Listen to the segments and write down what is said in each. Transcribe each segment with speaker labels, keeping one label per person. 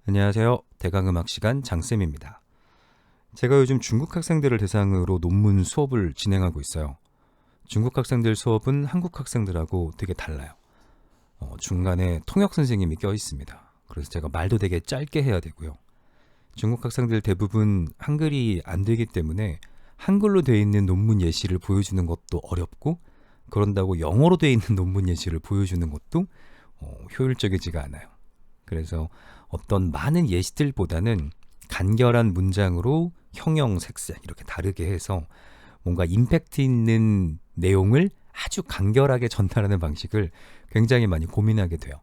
Speaker 1: 안녕하세요. 대강음악 시간 장쌤입니다. 제가 요즘 중국 학생들을 대상으로 논문 수업을 진행하고 있어요. 중국 학생들 수업은 한국 학생들하고 되게 달라요. 중간에 통역 선생님이 껴 있습니다. 그래서 제가 말도 되게 짧게 해야 되고요. 중국 학생들 대부분 한글이 안 되기 때문에 한글로 되어 있는 논문 예시를 보여주는 것도 어렵고, 그런다고 영어로 되어 있는 논문 예시를 보여주는 것도 효율적이지가 않아요. 그래서 어떤 많은 예시들보다는 간결한 문장으로 형용, 색색 이렇게 다르게 해서 뭔가 임팩트 있는 내용을 아주 간결하게 전달하는 방식을 굉장히 많이 고민하게 돼요.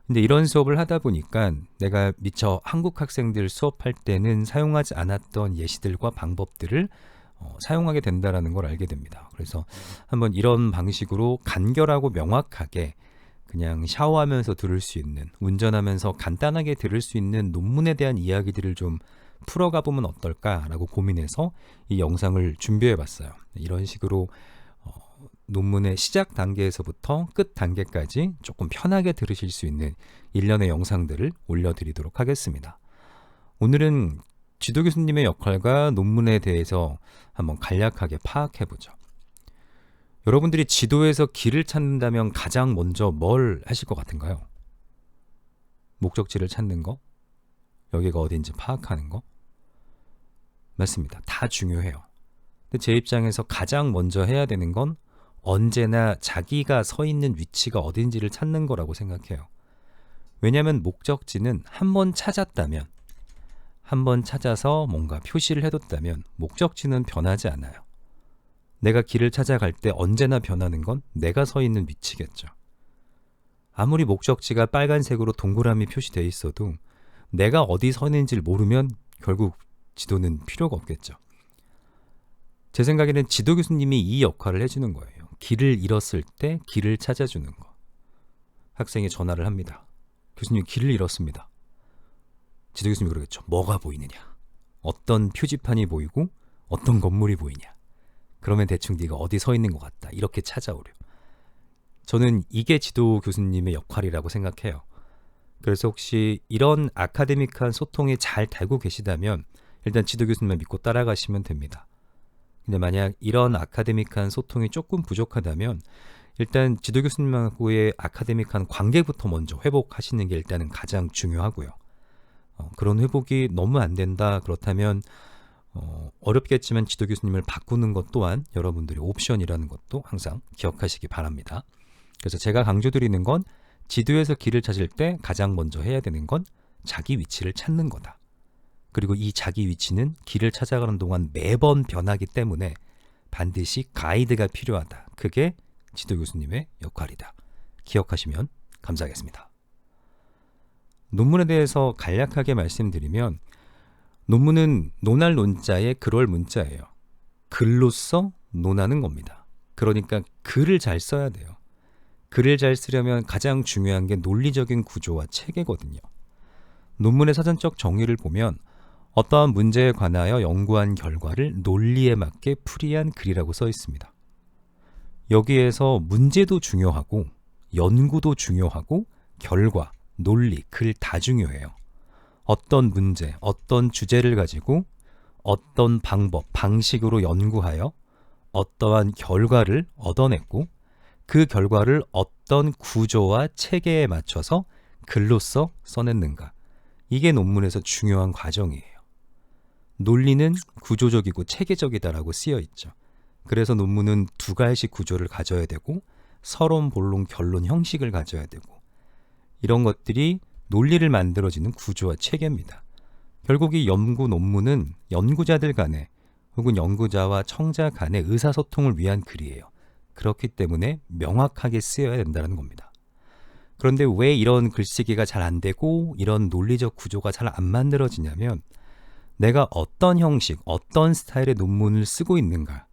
Speaker 1: 근데 이런 수업을 하다 보니까 내가 미처 한국 학생들 수업할 때는 사용하지 않았던 예시들과 방법들을 사용하게 된다는 걸 알게 됩니다. 그래서 한번 이런 방식으로 간결하고 명확하게 그냥 샤워하면서 들을 수 있는, 운전하면서 간단하게 들을 수 있는 논문에 대한 이야기들을 좀 풀어가 보면 어떨까라고 고민해서 이 영상을 준비해 봤어요. 이런 식으로 논문의 시작 단계에서부터 끝 단계까지 조금 편하게 들으실 수 있는 일련의 영상들을 올려드리도록 하겠습니다. 오늘은 지도 교수님의 역할과 논문에 대해서 한번 간략하게 파악해보죠. 여러분들이 지도에서 길을 찾는다면 가장 먼저 뭘 하실 것 같은가요? 목적지를 찾는 거? 여기가 어딘지 파악하는 거? 맞습니다. 다 중요해요. 근데 제 입장에서 가장 먼저 해야 되는 건 언제나 자기가 서 있는 위치가 어딘지를 찾는 거라고 생각해요. 왜냐하면 목적지는 한번 찾았다면, 한번 찾아서 뭔가 표시를 해뒀다면 목적지는 변하지 않아요. 내가 길을 찾아갈 때 언제나 변하는 건 내가 서 있는 위치겠죠. 아무리 목적지가 빨간색으로 동그라미 표시되어 있어도 내가 어디 서 있는지를 모르면 결국 지도는 필요가 없겠죠. 제 생각에는 지도 교수님이 이 역할을 해주는 거예요. 길을 잃었을 때 길을 찾아주는 거. 학생이 전화를 합니다. 교수님, 길을 잃었습니다. 지도 교수님이 그러겠죠. 뭐가 보이느냐? 어떤 표지판이 보이고 어떤 건물이 보이냐? 그러면 대충 네가 어디 서 있는 것 같다. 이렇게 찾아오려. 저는 이게 지도 교수님의 역할이라고 생각해요. 그래서 혹시 이런 아카데믹한 소통이 잘 되고 계시다면 일단 지도 교수님만 믿고 따라가시면 됩니다. 근데 만약 이런 아카데믹한 소통이 조금 부족하다면 일단 지도 교수님하고의 아카데믹한 관계부터 먼저 회복하시는 게 일단은 가장 중요하고요. 그런 회복이 너무 안 된다 그렇다면 어렵겠지만 지도 교수님을 바꾸는 것 또한 여러분들의 옵션이라는 것도 항상 기억하시기 바랍니다. 그래서 제가 강조드리는 건 지도에서 길을 찾을 때 가장 먼저 해야 되는 건 자기 위치를 찾는 거다. 그리고 이 자기 위치는 길을 찾아가는 동안 매번 변하기 때문에 반드시 가이드가 필요하다. 그게 지도 교수님의 역할이다. 기억하시면 감사하겠습니다. 논문에 대해서 간략하게 말씀드리면 논문은 논할 논자의 그럴 문자예요. 글로써 논하는 겁니다. 그러니까 글을 잘 써야 돼요. 글을 잘 쓰려면 가장 중요한 게 논리적인 구조와 체계거든요. 논문의 사전적 정의를 보면 어떠한 문제에 관하여 연구한 결과를 논리에 맞게 풀이한 글이라고 써 있습니다. 여기에서 문제도 중요하고 연구도 중요하고 결과, 논리, 글 다 중요해요. 어떤 문제, 어떤 주제를 가지고 어떤 방법, 방식으로 연구하여 어떠한 결과를 얻어냈고 그 결과를 어떤 구조와 체계에 맞춰서 글로써 써냈는가. 이게 논문에서 중요한 과정이에요. 논리는 구조적이고 체계적이다라고 쓰여 있죠. 그래서 논문은 두 가지 구조를 가져야 되고 서론, 본론, 결론 형식을 가져야 되고 이런 것들이 논리를 만들어지는 구조와 체계입니다. 결국 이 연구 논문은 연구자들 간에 혹은 연구자와 청자 간의 의사소통을 위한 글이에요. 그렇기 때문에 명확하게 쓰여야 된다는 겁니다. 그런데 왜 이런 글쓰기가 잘 안 되고 이런 논리적 구조가 잘 안 만들어지냐면 내가 어떤 형식, 어떤 스타일의 논문을 쓰고 있는가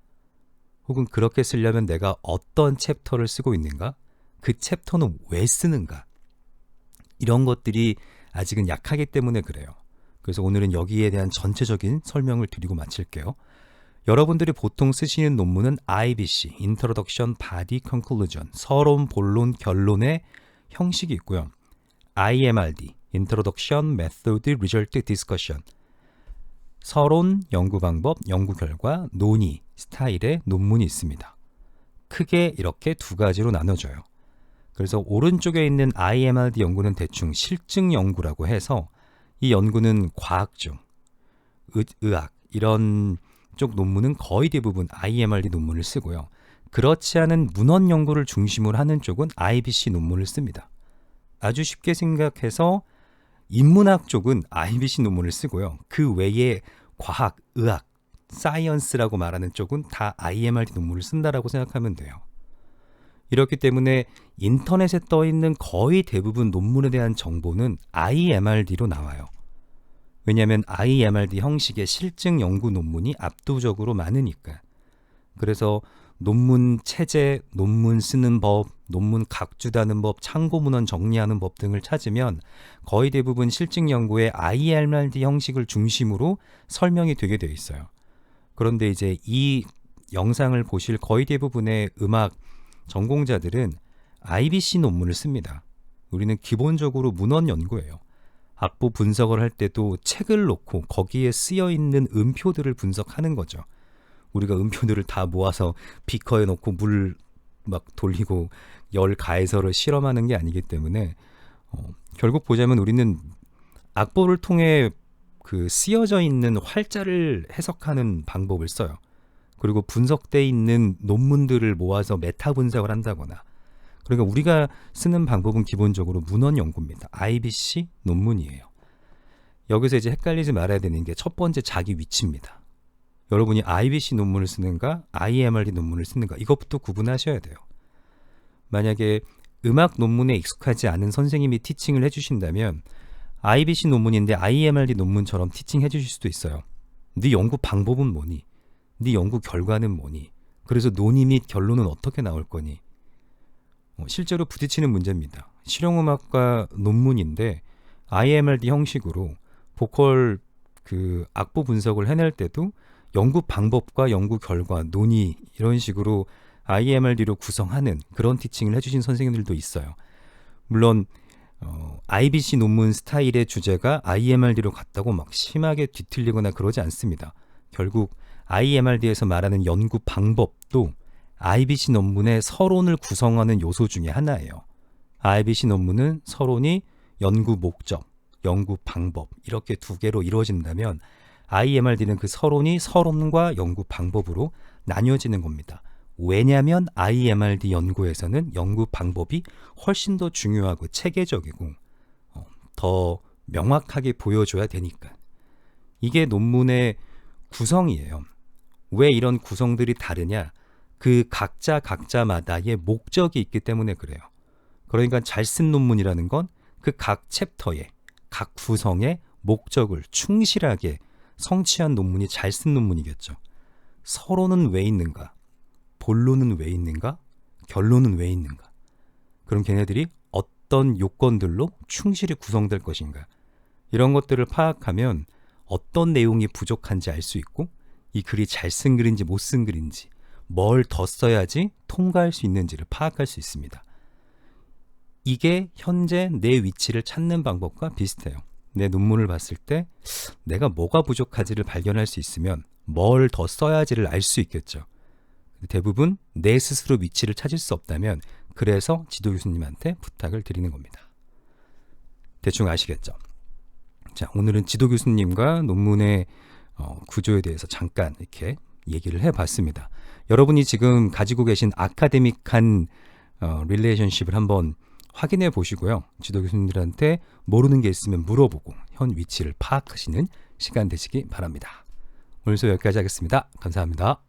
Speaker 1: 혹은 그렇게 쓰려면 내가 어떤 챕터를 쓰고 있는가 그 챕터는 왜 쓰는가 이런 것들이 아직은 약하기 때문에 그래요. 그래서 오늘은 여기에 대한 전체적인 설명을 드리고 마칠게요. 여러분들이 보통 쓰시는 논문은 IBC, Introduction, Body, Conclusion, 서론, 본론, 결론의 형식이 있고요. IMRD, Introduction, Method, Result, Discussion. 서론, 연구 방법, 연구 결과, 논의, 스타일의 논문이 있습니다. 크게 이렇게 두 가지로 나눠져요. 그래서 오른쪽에 있는 IMRD 연구는 대충 실증 연구라고 해서 이 연구는 과학 중, 의학 이런 쪽 논문은 거의 대부분 IMRD 논문을 쓰고요. 그렇지 않은 문헌 연구를 중심으로 하는 쪽은 IBC 논문을 씁니다. 아주 쉽게 생각해서 인문학 쪽은 IBC 논문을 쓰고요. 그 외에 과학, 의학, 사이언스라고 말하는 쪽은 다 IMRD 논문을 쓴다라고 생각하면 돼요. 이렇기 때문에 인터넷에 떠 있는 거의 대부분 논문에 대한 정보는 IMRD로 나와요. 왜냐하면 IMRD 형식의 실증 연구 논문이 압도적으로 많으니까. 그래서 논문 체제, 논문 쓰는 법, 논문 각주다는 법, 참고 문헌 정리하는 법 등을 찾으면 거의 대부분 실증 연구의 IMRD 형식을 중심으로 설명이 되게 되어 있어요. 그런데 이제 이 영상을 보실 거의 대부분의 음악 전공자들은 IBC 논문을 씁니다. 우리는 기본적으로 문헌 연구예요. 악보 분석을 할 때도 책을 놓고 거기에 쓰여 있는 음표들을 분석하는 거죠. 우리가 음표들을 다 모아서 비커에 넣고 물 막 돌리고 열 가해서를 실험하는 게 아니기 때문에 결국 보자면 우리는 악보를 통해 그 쓰여져 있는 활자를 해석하는 방법을 써요. 그리고 분석돼 있는 논문들을 모아서 메타 분석을 한다거나. 그러니까 우리가 쓰는 방법은 기본적으로 문헌 연구입니다. IBC 논문이에요. 여기서 이제 헷갈리지 말아야 되는 게 첫 번째 자기 위치입니다. 여러분이 IBC 논문을 쓰는가, IMRD 논문을 쓰는가 이것부터 구분하셔야 돼요. 만약에 음악 논문에 익숙하지 않은 선생님이 티칭을 해주신다면 IBC 논문인데 IMRD 논문처럼 티칭 해주실 수도 있어요. 네 연구 방법은 뭐니? 네 연구 결과는 뭐니? 그래서 논의 및 결론은 어떻게 나올 거니? 실제로 부딪히는 문제입니다. 실용음악과 논문인데 IMRD 형식으로 보컬 그 악보 분석을 해낼 때도 연구 방법과 연구 결과, 논의 이런 식으로 IMRD로 구성하는 그런 티칭을 해주신 선생님들도 있어요. 물론 IBC 논문 스타일의 주제가 IMRD로 갔다고 막 심하게 뒤틀리거나 그러지 않습니다. 결국 IMRD에서 말하는 연구 방법도 IBC 논문의 서론을 구성하는 요소 중에 하나예요. IBC 논문은 서론이 연구 목적, 연구 방법 이렇게 두 개로 이루어진다면 IMRD는 그 서론이 서론과 연구 방법으로 나뉘어지는 겁니다. 왜냐하면 IMRD 연구에서는 연구 방법이 훨씬 더 중요하고 체계적이고 더 명확하게 보여줘야 되니까. 이게 논문의 구성이에요. 왜 이런 구성들이 다르냐? 그 각자마다의 목적이 있기 때문에 그래요. 그러니까 잘 쓴 논문이라는 건 그 각 챕터의 각 구성의 목적을 충실하게 성취한 논문이 잘 쓴 논문이겠죠. 서론은 왜 있는가? 본론은 왜 있는가? 결론은 왜 있는가? 그럼 걔네들이 어떤 요건들로 충실히 구성될 것인가? 이런 것들을 파악하면 어떤 내용이 부족한지 알 수 있고 이 글이 잘 쓴 글인지 못 쓴 글인지 뭘 더 써야지 통과할 수 있는지를 파악할 수 있습니다. 이게 현재 내 위치를 찾는 방법과 비슷해요. 내 논문을 봤을 때 내가 뭐가 부족하지를 발견할 수 있으면 뭘 더 써야지를 알 수 있겠죠. 대부분 내 스스로 위치를 찾을 수 없다면 그래서 지도 교수님한테 부탁을 드리는 겁니다. 대충 아시겠죠? 자, 오늘은 지도 교수님과 논문의 구조에 대해서 잠깐 이렇게 얘기를 해봤습니다. 여러분이 지금 가지고 계신 아카데믹한 릴레이션십을 한번 확인해 보시고요. 지도 교수님들한테 모르는 게 있으면 물어보고 현 위치를 파악하시는 시간 되시기 바랍니다. 오늘 수업 여기까지 하겠습니다. 감사합니다.